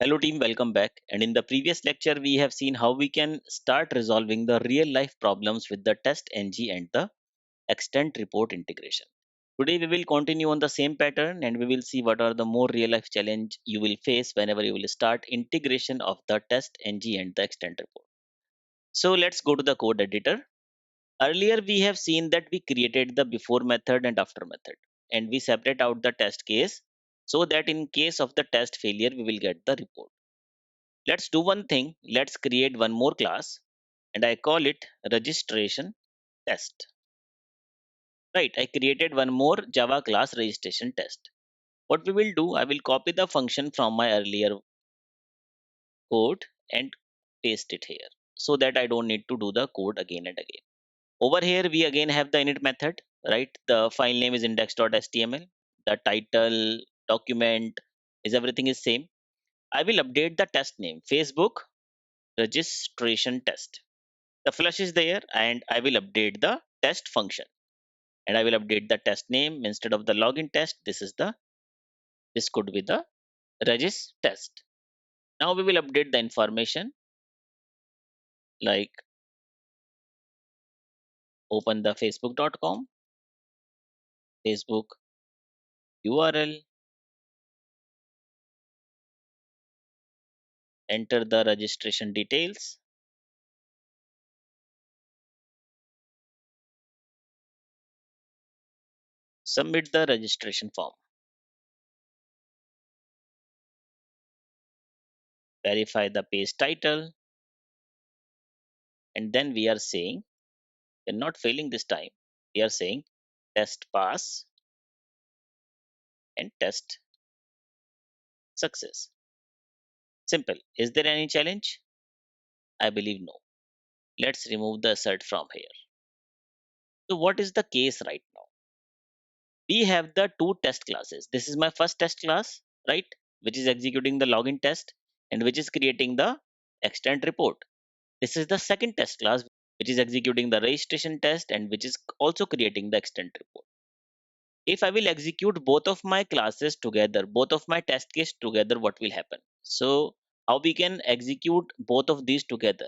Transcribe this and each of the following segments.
Hello team, welcome back. And in the previous lecture, we have seen how we can start resolving the real life problems with the TestNG and the extent report integration. Today we will continue on the same pattern and we will see what are the more real life challenge you will face whenever you will start integration of the TestNG and the extent report. So let's go to the code editor. Earlier we have seen that we created the before method and after method and we separate out the test case so that in case of the test failure we will get the report. Let's do one thing. Let's create one more class and I call it registration test. Right, I created one more Java class registration test. What we will do, I will copy the function from my earlier code and paste it here so that I don't need to do the code again and again. Over here, we again have the init method, right? The file name is index.html. The title, document is everything is same. I will update the test name, Facebook registration test. The flush is there and I will update the test function and I will update the test name instead of the login test. This could be the regis test. Now we will update the information like open the facebook.com, Facebook URL, enter the registration details, submit the registration form, verify the page title, and then we are saying we're not failing this time. We are saying test pass and test success. Simple. Is there any challenge? I believe no. Let's remove the assert from here. So what is the case right now? We have the two test classes. This is my first test class, right? Which is executing the login test and which is creating the extent report. This is the second test class, which is executing the registration test and which is also creating the extent report. If I will execute both of my classes together, both of my test case together, what will happen? So how we can execute both of these together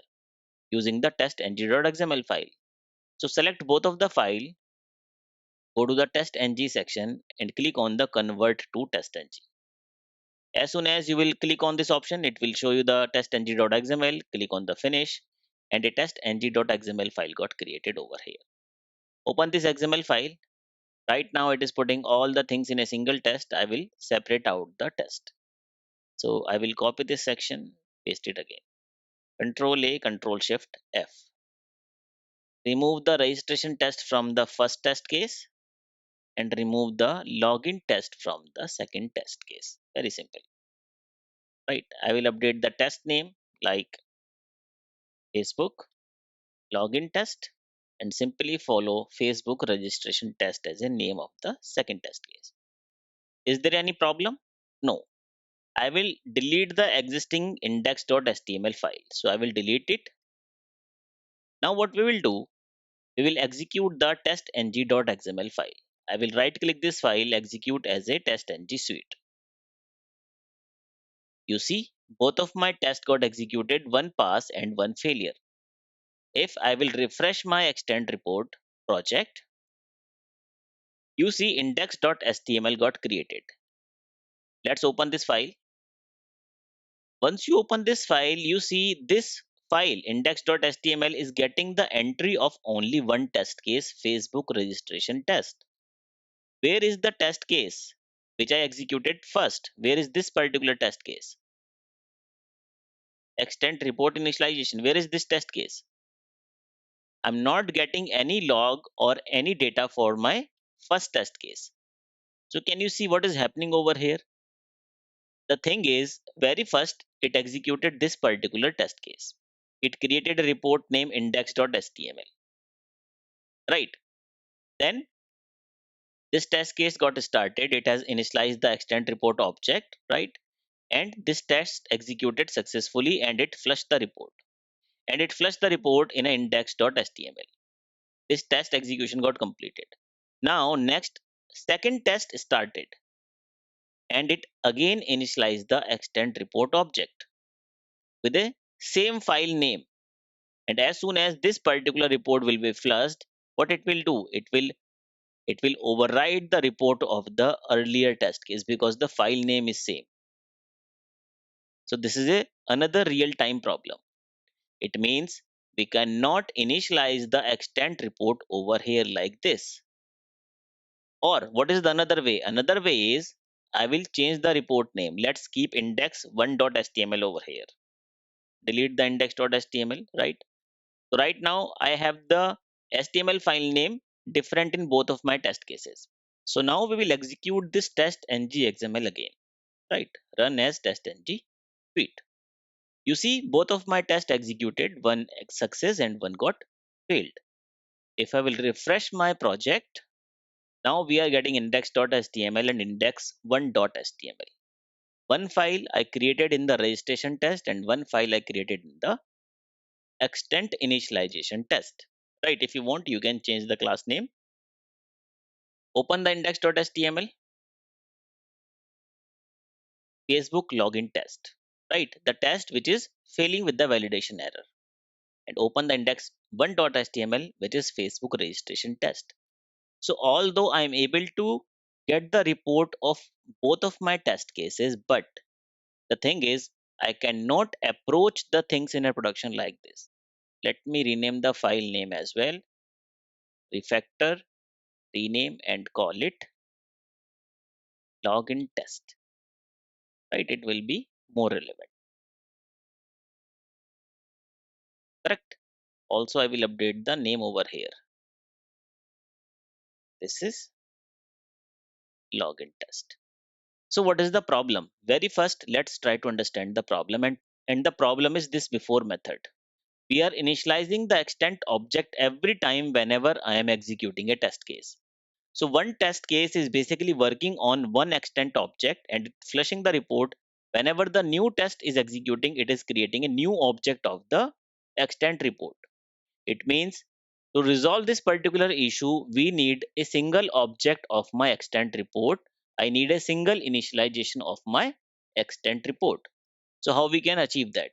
using the testng.xml file. So select both of the file, go to the TestNG section and click on the convert to TestNG. As soon as you will click on this option, it will show you the testng.xml. Click on the finish and a testng.xml file got created over here. Open this XML file. Right now it is putting all the things in a single test. I will separate out the test. So I will copy this section, paste it again. Control A, Control Shift F. Remove the registration test from the first test case and remove the login test from the second test case. Very simple, right? I will update the test name like Facebook login test and simply follow Facebook registration test as a name of the second test case. Is there any problem? No. I will delete the existing index.html file. So I will delete it. Now what we will do, we will execute the testng.xml file. I will right click this file, execute as a testng suite. You see, both of my tests got executed, one pass and one failure. If I will refresh my extent report project, you see index.html got created. Let's open this file. Once you open this file, you see this file index.html is getting the entry of only one test case, Facebook registration test. Where is the test case which I executed first? Where is this particular test case? Extent report initialization. Where is this test case? I'm not getting any log or any data for my first test case. So can you see what is happening over here? The thing is, very first, it executed this particular test case. It created a report name index.html, right? Then this test case got started. It has initialized the extent report object, right? And this test executed successfully and it flushed the report. And it flushed the report in a index.html. This test execution got completed. Now, next, second test started. and it again initialize the extend report object with a same file name. And as soon as this particular report will be flushed, what it will do? It will override the report of the earlier test case because the file name is same. So this is another real-time problem. It means we cannot initialize the extent report over here like this. Or what is the another way? Another way is I will change the report name. Let's keep index1.html over here. Delete the index.html, right? So right now I have the HTML file name different in both of my test cases. So now we will execute this TestNG XML again, right? Run as TestNG tweet. You see both of my tests executed, one success and one got failed. If I will refresh my project, now we are getting index.html and index1.html. One file I created in the registration test and one file I created in the extent initialization test. Right, if you want, you can change the class name. Open the index.html, Facebook login test. Right, the test which is failing with the validation error. And open the index1.html, which is Facebook registration test. So although I am able to get the report of both of my test cases, but the thing is, I cannot approach the things in a production like this. Let me rename the file name as well. Refactor, rename and call it login test. Right? It will be more relevant. Correct? Also, I will update the name over here. This is login test. So what is the problem? Very first, let's try to understand the problem. And the problem is this before method. We are initializing the extent object every time whenever I am executing a test case. So one test case is basically working on one extent object and flushing the report. Whenever the new test is executing, it is creating a new object of the extent report. It means to resolve this particular issue, we need a single object of my extent report. I need a single initialization of my extent report. So how we can achieve that?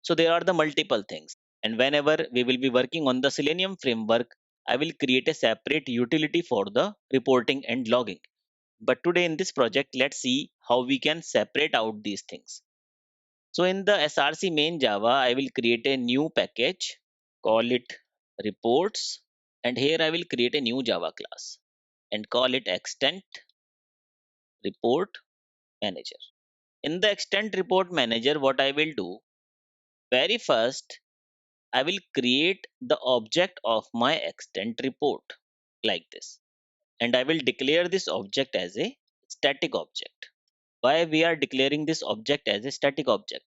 So there are the multiple things. And whenever we will be working on the Selenium framework, I will create a separate utility for the reporting and logging. But today in this project, let's see how we can separate out these things. So in the src main Java, I will create a new package, call it reports. And here I will create a new Java class and call it extent report manager. In the extent report manager, what I will do, very first, I will create the object of my extent report like this. And I will declare this object as a static object. Why we are declaring this object as a static object?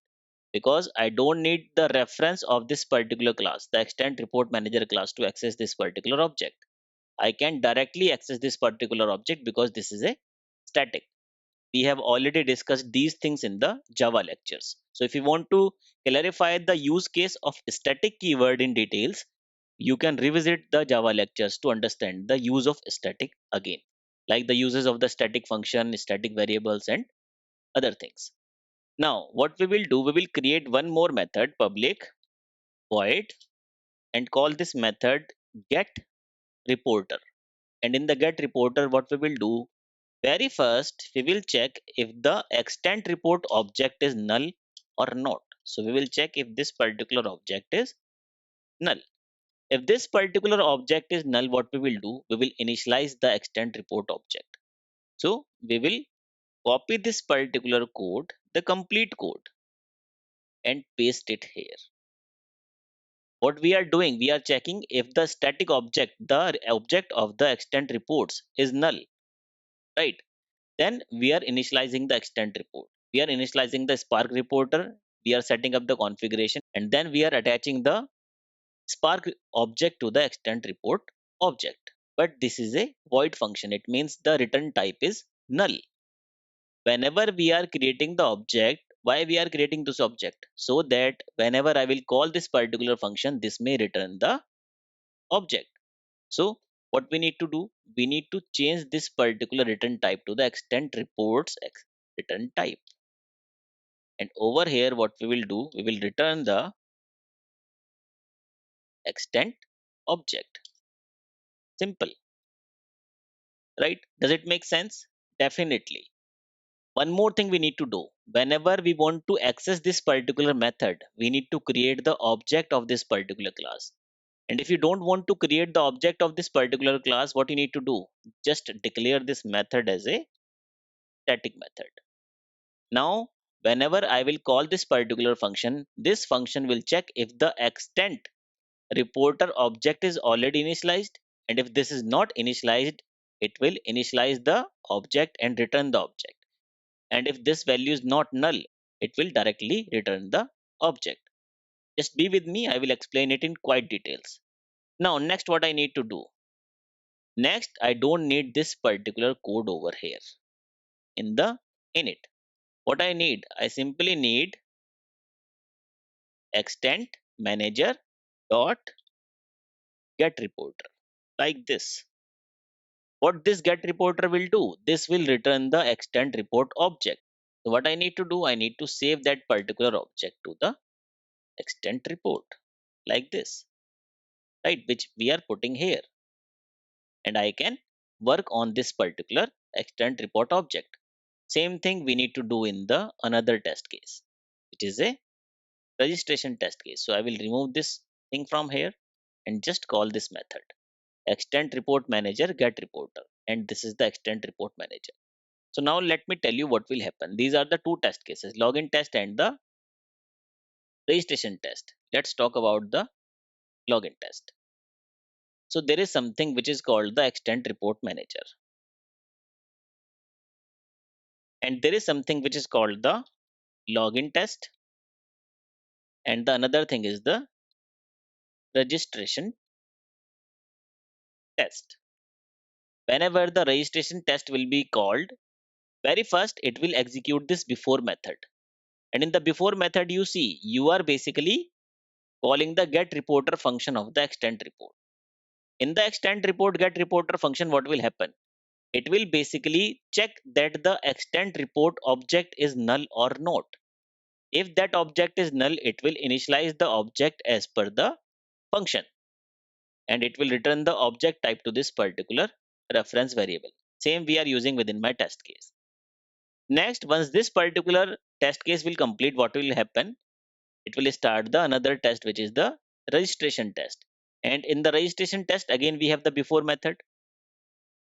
Because I don't need the reference of this particular class, the extent report manager class, to access this particular object. I can directly access this particular object because this is a static. We have already discussed these things in the Java lectures. So if you want to clarify the use case of static keyword in details, you can revisit the Java lectures to understand the use of static again, like the uses of the static function, static variables, and other things. Now, what we will do, we will create one more method, public void, and call this method get reporter. And in the get reporter, what we will do, very first, we will check if the extent report object is null or not. So we will check if this particular object is null. If this particular object is null, what we will do, we will initialize the extent report object. So we will copy this particular code, the complete code, and paste it here. What we are doing, we are checking if the static object, the object of the extent reports is null, right? Then we are initializing the extent report. We are initializing the Spark reporter. We are setting up the configuration, and then we are attaching the Spark object to the extent report object. But this is a void function. It means the return type is null. Whenever we are creating the object, why we are creating this object? So that whenever I will call this particular function, this may return the object. So what we need to do, we need to change this particular return type to the extent reports return type. And over here, what we will do, we will return the extent object. Simple, right? Does it make sense? Definitely. One more thing we need to do. Whenever we want to access this particular method, we need to create the object of this particular class. And if you don't want to create the object of this particular class, what you need to do? Just declare this method as a static method. Now, whenever I will call this particular function, this function will check if the extent reporter object is already initialized, and if this is not initialized, it will initialize the object and return the object. And if this value is not null, it will directly return the object. Just be with me, I will explain it in quite details. Now, next what I need to do. Next, I don't need this particular code over here in the init. What I need, I simply need extent manager dot get reporter, like this. What this get reporter will do, this will return the extent report object. So what I need to do, I need to save that particular object to the extent report, like this, right, which we are putting here. And I can work on this particular extent report object. Same thing we need to do in the another test case, which is a registration test case. So I will remove this thing from here and just call this method extent report manager get reporter, and this is the extent report manager. So now let me tell you what will happen. These are the two test cases, login test and the registration test. Let's talk about the login test. So there is something which is called the extent report manager, and there is something which is called the login test, and the another thing is the registration test. Whenever the registration test will be called, very first it will execute this before method. And in the before method, you see, you are basically calling the get reporter function of the extent report. In the extent report get reporter function, what will happen? It will basically check that the extent report object is null or not. If that object is null, it will initialize the object as per the function, and it will return the object type to this particular reference variable. Same we are using within my test case. Next, once this particular test case will complete, what will happen? It will start the another test, which is the registration test. And in the registration test, again we have the before method.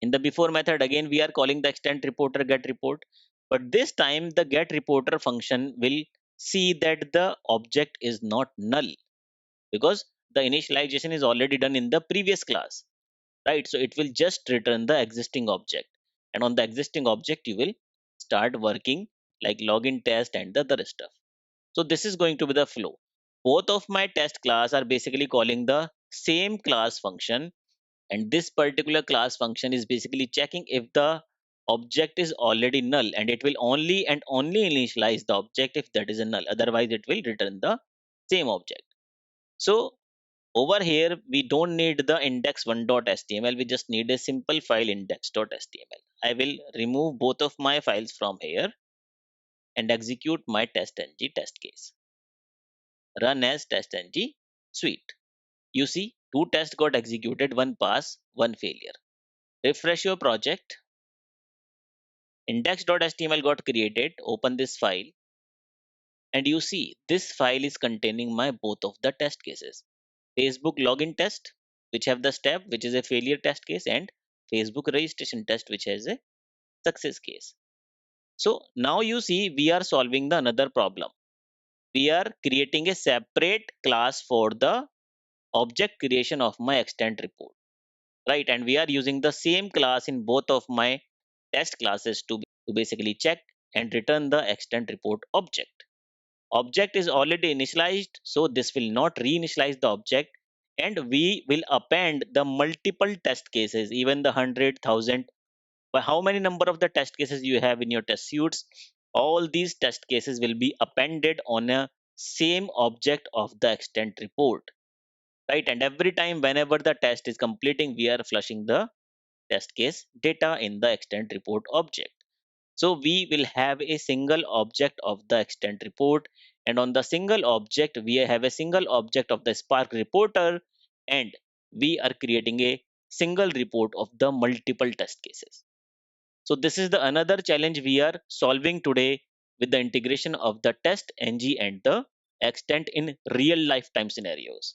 In the before method, again we are calling the extent reporter get report, but this time the get reporter function will see that the object is not null, because the initialization is already done in the previous class, right? So it will just return the existing object, and on the existing object you will start working like login test and the other stuff. So this is going to be the flow. Both of my test class are basically calling the same class function, and this particular class function is basically checking if the object is already null, and it will only and only initialize the object if that is a null, otherwise it will return the same object. So over here we don't need the index1.html, we just need a simple file index.html. I will remove both of my files from here and execute my TestNG test case. Run as TestNG suite. You see, two tests got executed, one pass, one failure. Refresh your project. Index.html got created. Open this file, and you see this file is containing my both of the test cases. Facebook login test, which have the step which is a failure test case, and Facebook registration test, which has a success case. So now you see we are solving the another problem. We are creating a separate class for the object creation of my extent report, right? And we are using the same class in both of my test classes to basically check and return the extent report object. Object is already initialized, so this will not reinitialize the object, and we will append the multiple test cases, even the 100,000. But how many number of the test cases you have in your test suites? All these test cases will be appended on a same object of the extent report, right? And every time whenever the test is completing, we are flushing the test case data in the extent report object. So we will have a single object of the extent report, and on the single object, we have a single object of the Spark reporter, and we are creating a single report of the multiple test cases. So this is the another challenge we are solving today with the integration of the TestNG and the extent in real lifetime scenarios.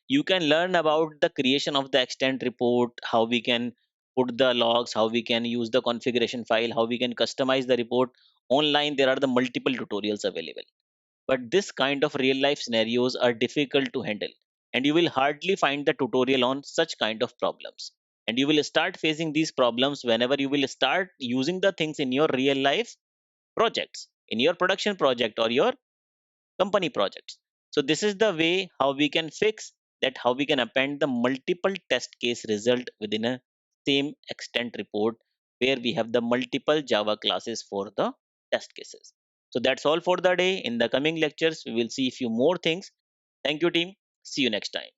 You can learn about the creation of the extent report, how we can put the logs, how we can use the configuration file, how we can customize the report. Online there are the multiple tutorials available, but this kind of real life scenarios are difficult to handle, and you will hardly find the tutorial on such kind of problems. And you will start facing these problems whenever you will start using the things in your real life projects, in your production project or your company projects. So this is the way how we can fix that, how we can append the multiple test case result within a same extent report where we have the multiple Java classes for the test cases. So that's all for the day. In the coming lectures, we will see a few more things. Thank you, team. See you next time.